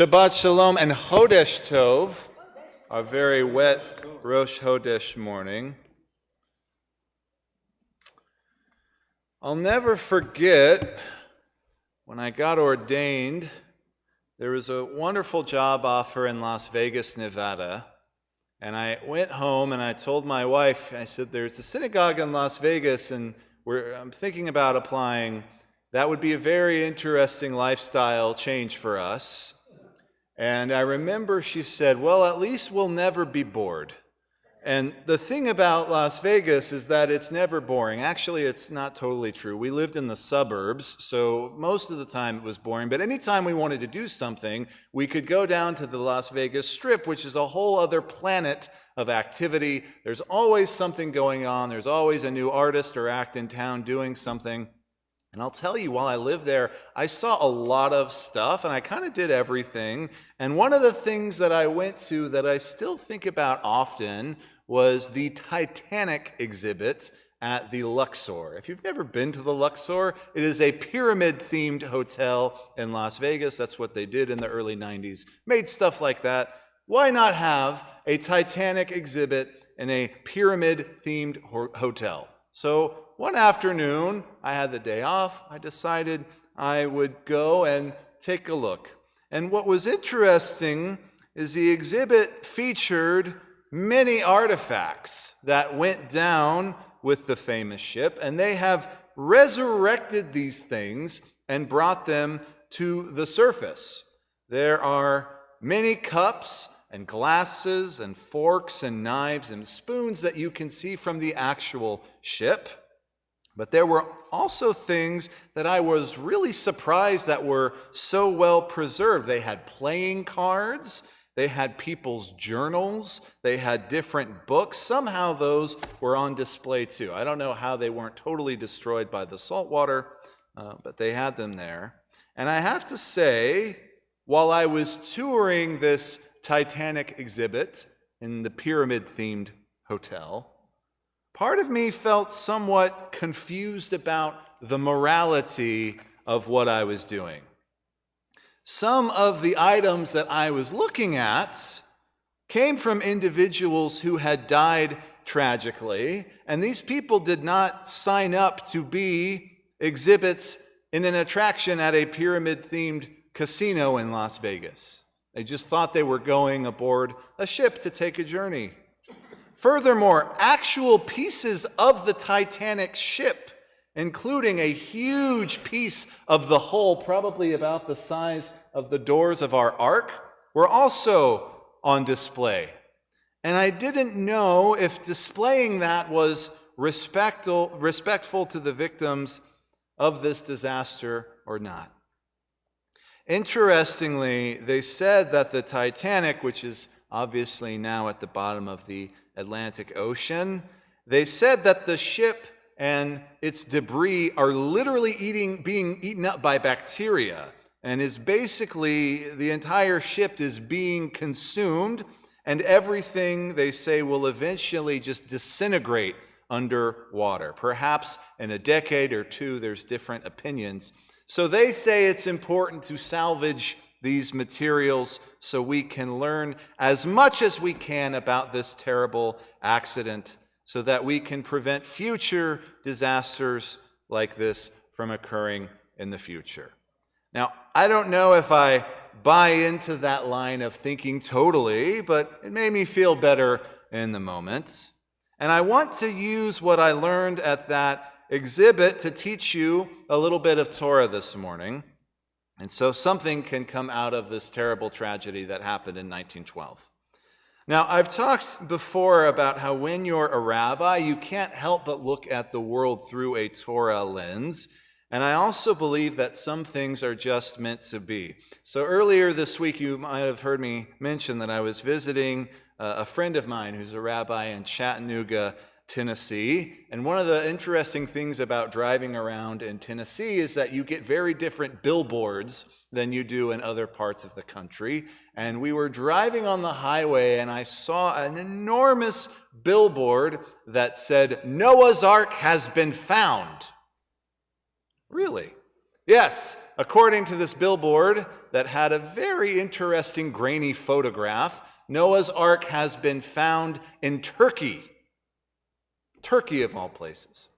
Shabbat Shalom and Chodesh Tov, a very wet Rosh Chodesh morning. I'll never forget when I got ordained, there was a wonderful job offer in Las Vegas, Nevada. And I went home and I told my wife, I said, there's a synagogue in Las Vegas and I'm thinking about applying. That would be a very interesting lifestyle change for us. And I remember she said, well, at least we'll never be bored. And the thing about Las Vegas is that it's never boring. Actually, it's not totally true. We lived in the suburbs, so most of the time it was boring. But anytime we wanted to do something, we could go down to the Las Vegas Strip, which is a whole other planet of activity. There's always something going on. There's always a new artist or act in town doing something. And I'll tell you, while I lived there, I saw a lot of stuff, and I kind of did everything. And one of the things that I went to that I still think about often was the Titanic exhibit at the Luxor. If you've never been to the Luxor, it is a pyramid-themed hotel in Las Vegas. That's what they did in the early 90s. Made stuff like that. Why not have a Titanic exhibit in a pyramid-themed hotel? So one afternoon, I had the day off. I decided I would go and take a look. And what was interesting is the exhibit featured many artifacts that went down with the famous ship, and they have resurrected these things and brought them to the surface. There are many cups and glasses and forks and knives and spoons that you can see from the actual ship. But there were also things that I was really surprised that were so well preserved. They had playing cards, they had people's journals, they had different books. Somehow those were on display too. I don't know how they weren't totally destroyed by the salt water, but they had them there. And I have to say, while I was touring this Titanic exhibit in the pyramid-themed hotel, part of me felt somewhat confused about the morality of what I was doing. Some of the items that I was looking at came from individuals who had died tragically, and these people did not sign up to be exhibits in an attraction at a pyramid-themed casino in Las Vegas. They just thought they were going aboard a ship to take a journey. Furthermore, actual pieces of the Titanic ship, including a huge piece of the hull, probably about the size of the doors of our ark, were also on display. And I didn't know if displaying that was respectful to the victims of this disaster or not. Interestingly, they said that the Titanic, which is obviously now at the bottom of the Atlantic Ocean, they said that the ship and its debris are literally being eaten up by bacteria, and is basically the entire ship is being consumed, and everything, they say, will eventually just disintegrate underwater. Perhaps in a decade or two, there's different opinions. So they say it's important to salvage these materials so we can learn as much as we can about this terrible accident so that we can prevent future disasters like this from occurring in the future. Now, I don't know if I buy into that line of thinking totally, but it made me feel better in the moment. And I want to use what I learned at that exhibit to teach you a little bit of Torah this morning. And so something can come out of this terrible tragedy that happened in 1912. Now, I've talked before about how when you're a rabbi, you can't help but look at the world through a Torah lens. And I also believe that some things are just meant to be. So earlier this week, you might have heard me mention that I was visiting a friend of mine who's a rabbi in Chattanooga, Tennessee. And one of the interesting things about driving around in Tennessee is that you get very different billboards than you do in other parts of the country. And we were driving on the highway and I saw an enormous billboard that said, "Noah's Ark has been found." Really? Yes, according to this billboard that had a very interesting grainy photograph, Noah's Ark has been found in Turkey. Turkey of all places.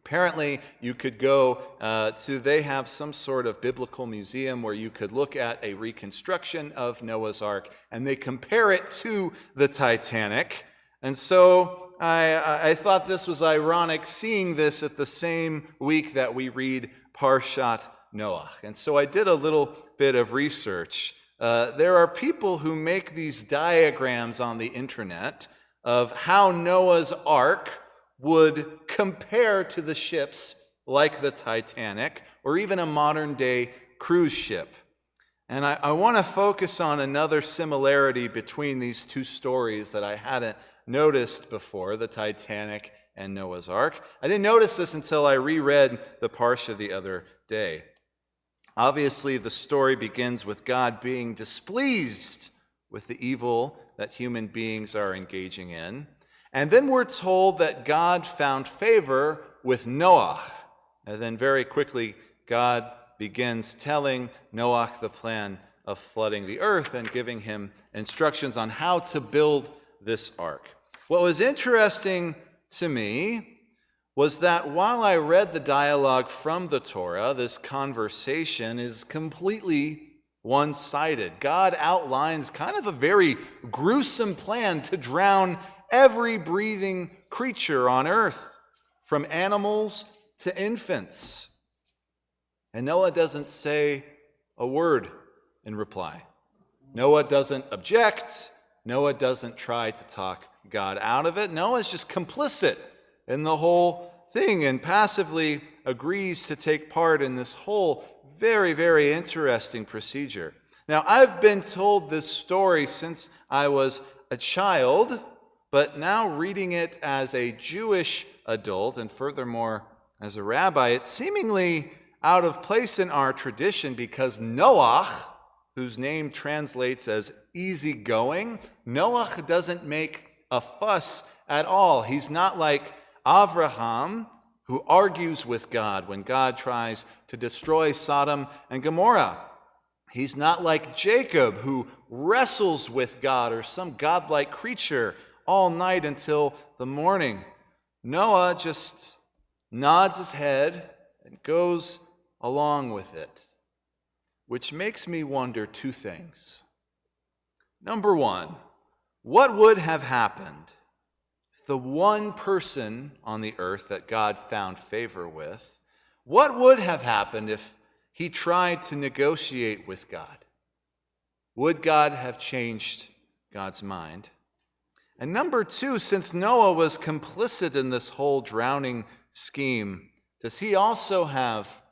Apparently, you could go they have some sort of biblical museum where you could look at a reconstruction of Noah's Ark, and they compare it to the Titanic. And so I thought this was ironic, seeing this at the same week that we read Parshat Noah. And so I did a little bit of research. There are people who make these diagrams on the internet of how Noah's Ark would compare to the ships like the Titanic or even a modern-day cruise ship. And I want to focus on another similarity between these two stories that I hadn't noticed before, the Titanic and Noah's Ark. I didn't notice this until I reread the Parsha the other day. Obviously, the story begins with God being displeased with the evil that human beings are engaging in. And then we're told that God found favor with Noah. And then very quickly, God begins telling Noah the plan of flooding the earth and giving him instructions on how to build this ark. What was interesting to me was that while I read the dialogue from the Torah, this conversation is completely one-sided. God outlines kind of a very gruesome plan to drown every breathing creature on earth, from animals to infants. And Noah doesn't say a word in reply. Noah doesn't object. Noah doesn't try to talk God out of it. Noah's just complicit in the whole thing and passively agrees to take part in this whole very, very interesting procedure. Now, I've been told this story since I was a child, but now reading it as a Jewish adult, and furthermore as a rabbi, it's seemingly out of place in our tradition because Noah, whose name translates as easygoing, Noah doesn't make a fuss at all. He's not like Avraham, who argues with God when God tries to destroy Sodom and Gomorrah. He's not like Jacob, who wrestles with God or some godlike creature all night until the morning. Noah just nods his head and goes along with it, which makes me wonder two things. Number one, what would have happened if the one person on the earth that God found favor with, what would have happened if he tried to negotiate with God? Would God have changed God's mind? And number two, since Noah was complicit in this whole drowning scheme, does he also have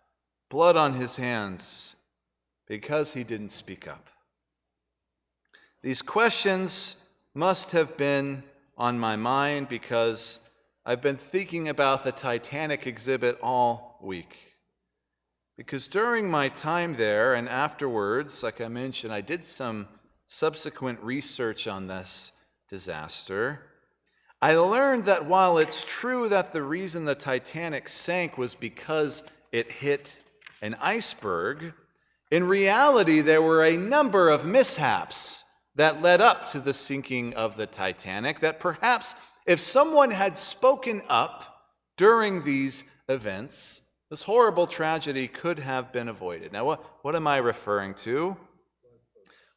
blood on his hands because he didn't speak up? These questions must have been on my mind because I've been thinking about the Titanic exhibit all week. Because during my time there and afterwards, like I mentioned, I did some subsequent research on this disaster. I learned that while it's true that the reason the Titanic sank was because it hit an iceberg, in reality there were a number of mishaps that led up to the sinking of the Titanic that perhaps if someone had spoken up during these events, this horrible tragedy could have been avoided. Now, what am I referring to?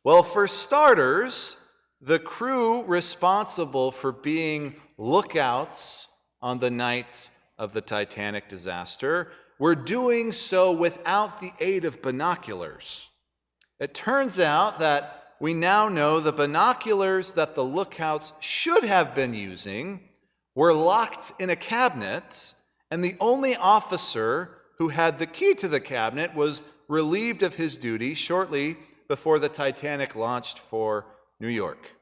Well, for starters, the crew responsible for being lookouts on the nights of the Titanic disaster were doing so without the aid of binoculars. It turns out that we now know the binoculars that the lookouts should have been using were locked in a cabinet, and the only officer who had the key to the cabinet was relieved of his duty shortly before the Titanic launched for New York.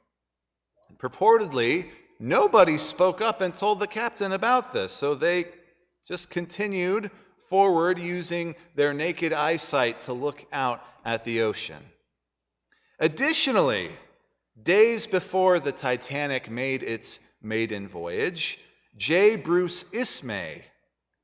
Purportedly, nobody spoke up and told the captain about this, so they just continued forward using their naked eyesight to look out at the ocean. Additionally, days before the Titanic made its maiden voyage, J. Bruce Ismay,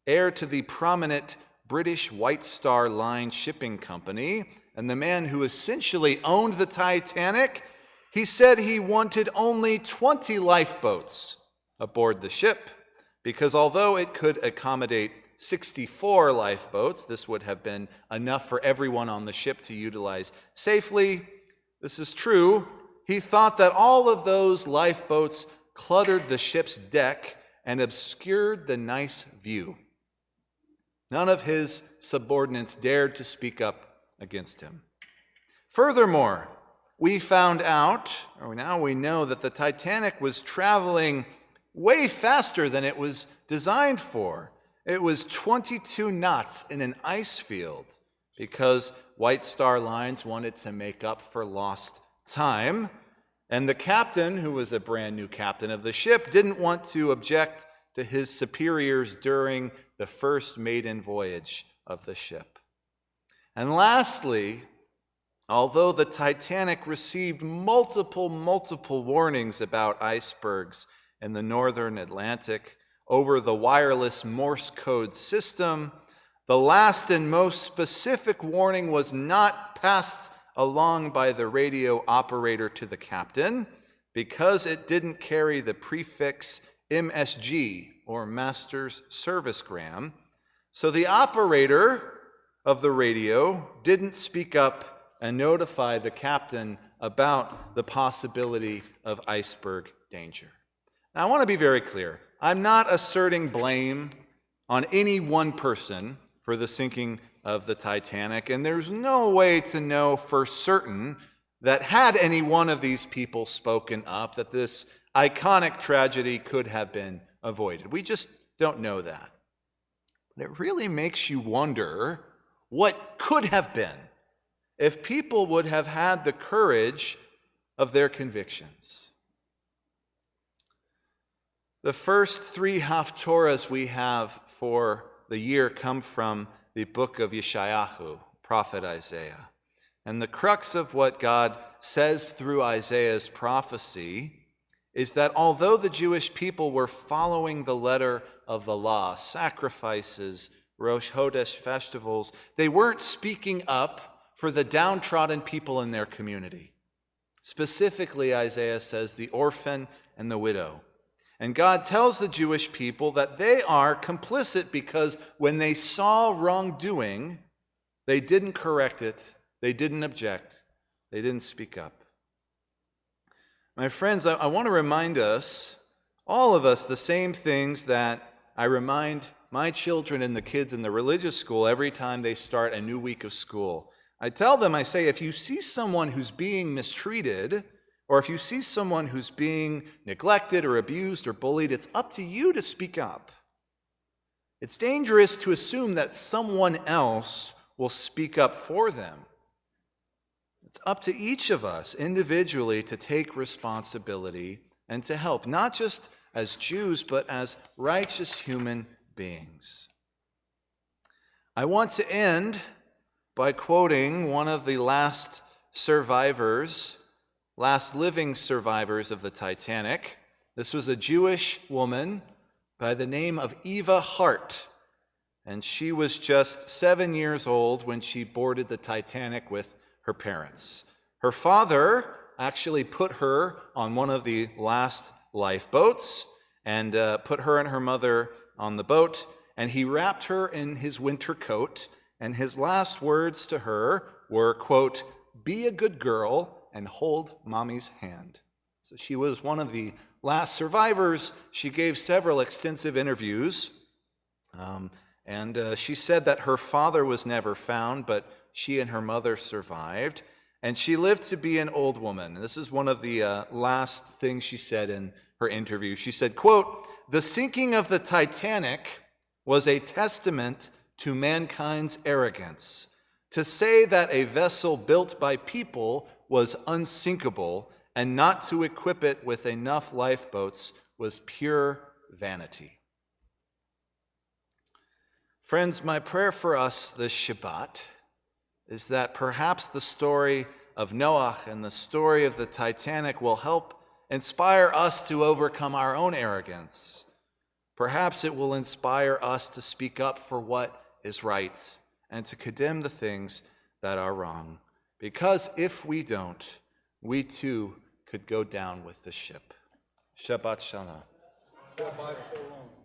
heir to the prominent British White Star Line shipping company, and the man who essentially owned the Titanic, he said he wanted only 20 lifeboats aboard the ship, because although it could accommodate 64 lifeboats, this would have been enough for everyone on the ship to utilize safely. This is true. He thought that all of those lifeboats cluttered the ship's deck and obscured the nice view. None of his subordinates dared to speak up against him. Furthermore, we found out, or now we know, that the Titanic was traveling way faster than it was designed for. It was 22 knots in an ice field because White Star Lines wanted to make up for lost time. And the captain, who was a brand new captain of the ship, didn't want to object to his superiors during the first maiden voyage of the ship. And lastly, although the Titanic received multiple warnings about icebergs in the northern Atlantic over the wireless Morse code system, the last and most specific warning was not passed along by the radio operator to the captain because it didn't carry the prefix MSG, or Master's Servicegram. So the operator of the radio didn't speak up and notify the captain about the possibility of iceberg danger. Now, I want to be very clear. I'm not asserting blame on any one person for the sinking of the Titanic, and there's no way to know for certain that had any one of these people spoken up, that this iconic tragedy could have been avoided. We just don't know that. But it really makes you wonder what could have been if people would have had the courage of their convictions. The first 3 Haftorahs we have for the year come from the book of Yeshayahu, prophet Isaiah. And the crux of what God says through Isaiah's prophecy is that although the Jewish people were following the letter of the law, sacrifices, Rosh Chodesh festivals, they weren't speaking up for the downtrodden people in their community. Specifically, Isaiah says the orphan and the widow. And God tells the Jewish people that they are complicit because when they saw wrongdoing, they didn't correct it, they didn't object, they didn't speak up. My friends, I want to remind us, all of us, the same things that I remind my children and the kids in the religious school every time they start a new week of school. I tell them, I say, if you see someone who's being mistreated, or if you see someone who's being neglected or abused or bullied, it's up to you to speak up. It's dangerous to assume that someone else will speak up for them. It's up to each of us individually to take responsibility and to help, not just as Jews, but as righteous human beings. I want to end by quoting one of the last living survivors of the Titanic. This was a Jewish woman by the name of Eva Hart, and she was just 7 years old when she boarded the Titanic with her parents. Her father actually put her on one of the last lifeboats and put her and her mother on the boat, and he wrapped her in his winter coat, and his last words to her were, quote, "Be a good girl and hold mommy's hand." So she was one of the last survivors. She gave several extensive interviews, and she said that her father was never found, but she and her mother survived, and she lived to be an old woman. This is one of the last things she said in her interview. She said, quote, "The sinking of the Titanic was a testament to mankind's arrogance. To say that a vessel built by people was unsinkable and not to equip it with enough lifeboats was pure vanity." Friends, my prayer for us this Shabbat is that perhaps the story of Noah and the story of the Titanic will help inspire us to overcome our own arrogance. Perhaps it will inspire us to speak up for what is right and to condemn the things that are wrong. Because if we don't, we too could go down with the ship. Shabbat Shalom. Shabbat Shalom.